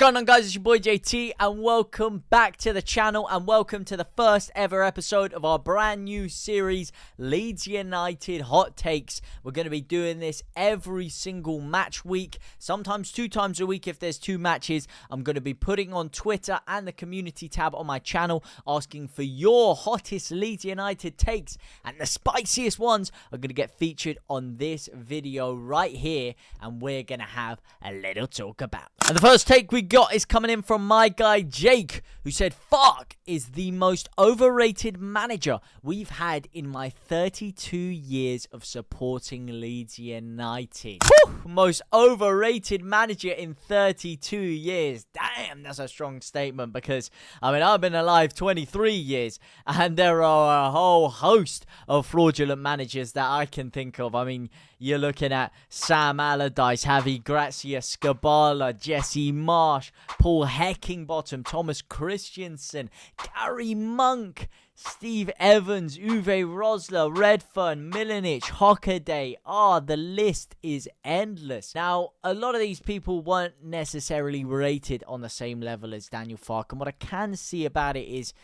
going on, guys? It's your boy JT, and welcome back to the channel, and welcome to the first ever episode of our brand new series, Leeds United Hot Takes. We're going to be doing this every single match week, sometimes 2 times a week if there's 2 matches. I'm going to be putting on Twitter and the community tab on my channel, asking for your hottest Leeds United takes, and the spiciest ones are going to get featured on this video right here, and we're going to have a little talk about. And the first take we got is coming in from my guy Jake, who said Farke is the most overrated manager we've had in my 32 years of supporting Leeds United. Whew! Most overrated manager in 32 years. Damn, that's a strong statement, because I mean, I've been alive 23 years and there are a whole host of fraudulent managers that I can think of. I mean, you're looking at Sam Allardyce, Javi Gracia, Scabala, Jesse Marsh, Paul Heckingbottom, Thomas Christiansen, Gary Monk, Steve Evans, Uwe Rosler, Redfern, Milanic, Hockaday. The list is endless. Now, a lot of these people weren't necessarily rated on the same level as Daniel Farke, and what I can see about it is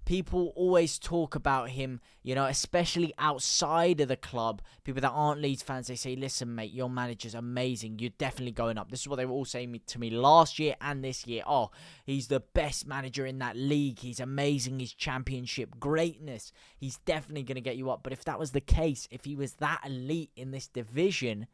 people always talk about him, you know, especially outside of the club. People that aren't Leeds fans, they say, listen, mate, your manager's amazing. You're definitely going up. This is what they were all saying to me last year and this year. Oh, he's the best manager in that league. He's amazing. He's championship greatness. He's definitely going to get you up. But if that was the case, if he was that elite in this division,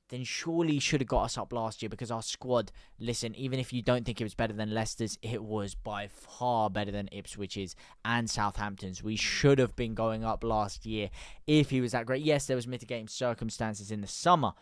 then surely he should have got us up last year, because our squad, listen, even if you don't think it was better than Leicester's, it was by far better than Ipswich's and Southampton's. We should have been going up last year if he was that great. Yes, there was mitigating circumstances in the summer.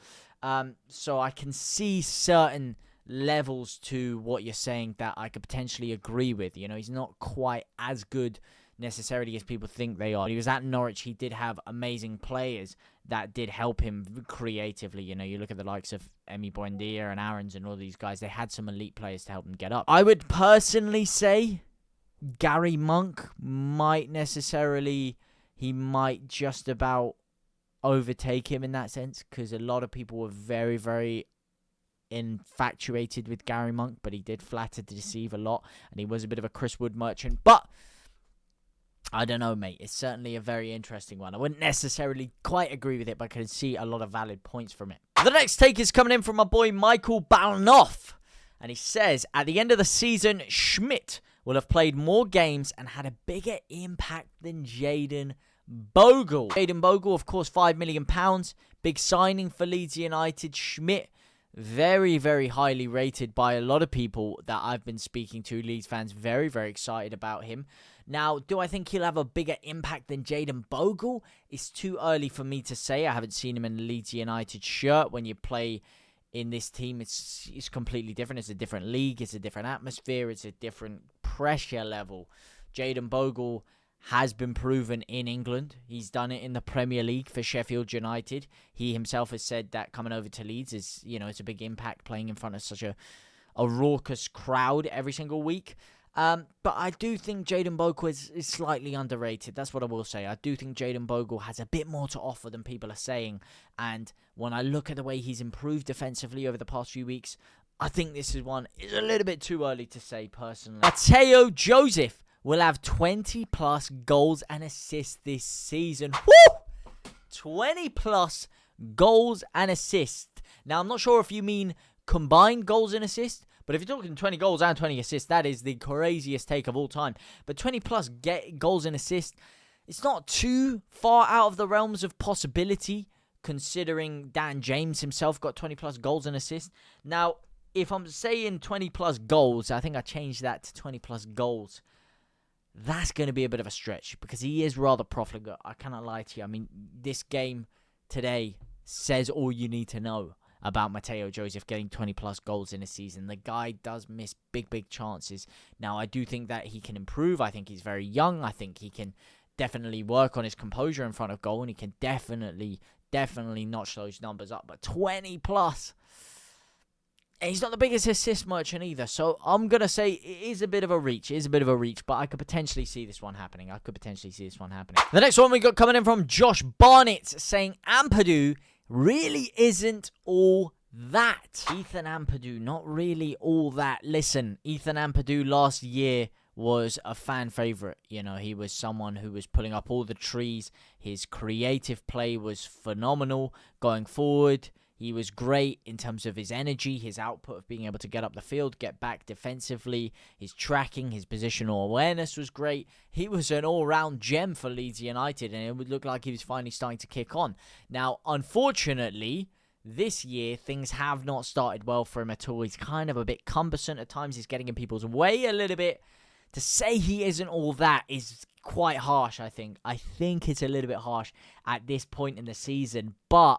So I can see certain levels to what you're saying that I could potentially agree with. You know, he's not quite as good necessarily as people think they are. He was at Norwich. He did have amazing players that did help him creatively. You know, you look at the likes of Emi Buendia and Aarons and all these guys. They had some elite players to help them get up. I would personally say Gary Monk might just about overtake him in that sense, because a lot of people were very, very infatuated with Gary Monk, but he did flatter to deceive a lot, and he was a bit of a Chris Wood merchant. But I don't know, mate. It's certainly a very interesting one. I wouldn't necessarily quite agree with it, but I can see a lot of valid points from it. The next take is coming in from my boy Michael Balnoff, and he says, at the end of the season, Schmidt will have played more games and had a bigger impact than Jaden Bogle. Jaden Bogle, of course, £5 million. Big signing for Leeds United. Schmidt, very, very highly rated by a lot of people that I've been speaking to. Leeds fans, very, very excited about him. Now, do I think he'll have a bigger impact than Jaden Bogle? It's too early for me to say. I haven't seen him in a Leeds United shirt. When you play in this team, it's completely different. It's a different league. It's a different atmosphere. It's a different pressure level. Jaden Bogle has been proven in England. He's done it in the Premier League for Sheffield United. He himself has said that coming over to Leeds is, you know, it's a big impact playing in front of such a raucous crowd every single week. But I do think Jaden Bogle is slightly underrated. That's what I will say. I do think Jaden Bogle has a bit more to offer than people are saying. And when I look at the way he's improved defensively over the past few weeks, I think this is one is a little bit too early to say personally. Matteo Joseph will have 20 plus goals and assists this season. Woo! 20 plus goals and assists. Now, I'm not sure if you mean combined goals and assists, but if you're talking 20 goals and 20 assists, that is the craziest take of all time. But 20 plus goals and assists, it's not too far out of the realms of possibility, considering Dan James himself got 20 plus goals and assists. Now, if I'm saying 20 plus goals, I think I changed that to 20 plus goals. That's going to be a bit of a stretch, because he is rather profligate. I cannot lie to you. I mean, this game today says all you need to know about Matteo Joseph getting 20 plus goals in a season. The guy does miss big chances. Now, I do think that he can improve. I think he's very young. I think he can definitely work on his composure in front of goal, and he can definitely notch those numbers up. But 20 plus, and he's not the biggest assist merchant either. So I'm going to say it is a bit of a reach. But I could potentially see this one happening. The next one we got coming in from Josh Barnett, saying Ampadu really isn't all that. Ethan Ampadu, not really all that. Listen, Ethan Ampadu last year was a fan favorite. You know, he was someone who was pulling up all the trees. His creative play was phenomenal going forward. He was great in terms of his energy, his output of being able to get up the field, get back defensively. His tracking, his positional awareness was great. He was an all-round gem for Leeds United, and it would look like he was finally starting to kick on. Now, unfortunately, this year, things have not started well for him at all. He's kind of a bit cumbersome at times. He's getting in people's way a little bit. To say he isn't all that is quite harsh, I think. I think it's a little bit harsh at this point in the season, but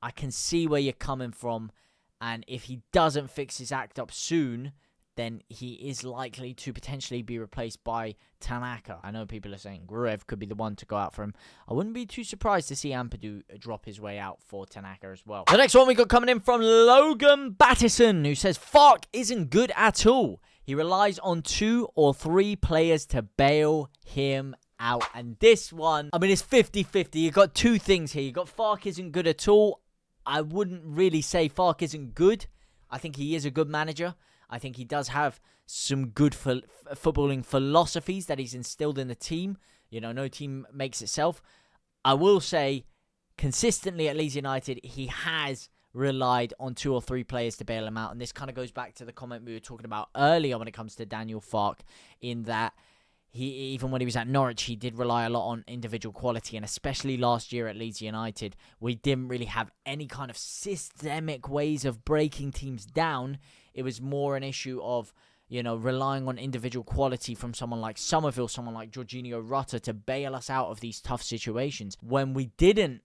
I can see where you're coming from, and if he doesn't fix his act up soon, then he is likely to potentially be replaced by Tanaka. I know people are saying Gruev could be the one to go out for him. I wouldn't be too surprised to see Ampadu drop his way out for Tanaka as well. The next one we got coming in from Logan Battison, who says, Farke isn't good at all. He relies on 2 or 3 players to bail him out. And this one, I mean, it's 50-50. You got 2 things here. You got Farke isn't good at all. I wouldn't really say Farke isn't good. I think he is a good manager. I think he does have some good footballing philosophies that he's instilled in the team. You know, no team makes itself. I will say, consistently at Leeds United, he has relied on 2 or 3 players to bail him out. And this kind of goes back to the comment we were talking about earlier when it comes to Daniel Farke, in that even when he was at Norwich, he did rely a lot on individual quality, and especially last year at Leeds United, we didn't really have any kind of systemic ways of breaking teams down. It was more an issue of, you know, relying on individual quality from someone like Somerville, someone like Jorginho Rutter to bail us out of these tough situations. When we didn't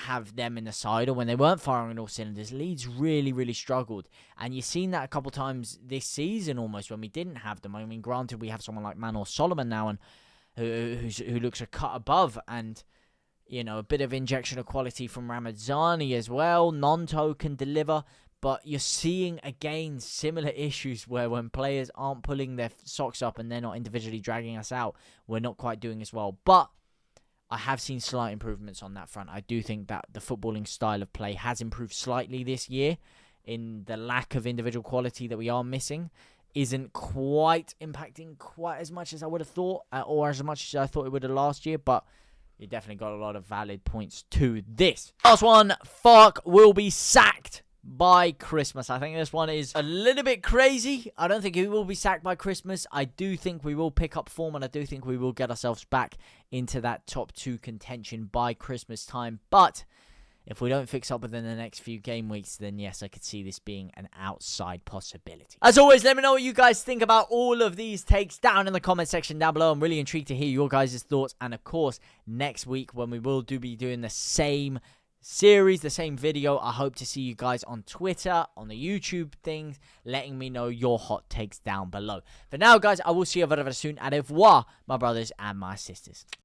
have them in the side, or when they weren't firing on all cylinders, Leeds really, really struggled. And you've seen that a couple times this season almost when we didn't have them. I mean, granted, we have someone like Manor Solomon now, and who looks a cut above, and, you know, a bit of injection of quality from Ramadzani as well. Nonto can deliver, but you're seeing, again, similar issues where when players aren't pulling their socks up and they're not individually dragging us out, we're not quite doing as well. But I have seen slight improvements on that front. I do think that the footballing style of play has improved slightly this year, in the lack of individual quality that we are missing isn't quite impacting quite as much as I would have thought, or as much as I thought it would have last year, but you definitely got a lot of valid points to this. Last one, Farke will be sacked by Christmas. I think this one is a little bit crazy. I don't think he will be sacked by Christmas. I do think we will pick up form, and I do think we will get ourselves back into that top 2 contention by Christmas time. But if we don't fix up within the next few game weeks, then yes, I could see this being an outside possibility. As always, let me know what you guys think about all of these takes down in the comment section down below. I'm really intrigued to hear your guys' thoughts. And of course, next week when we will be doing the same series, the same video, I hope to see you guys on Twitter, on the YouTube things, letting me know your hot takes down below. For now, guys, I will see you very, very soon. Au revoir, my brothers and my sisters.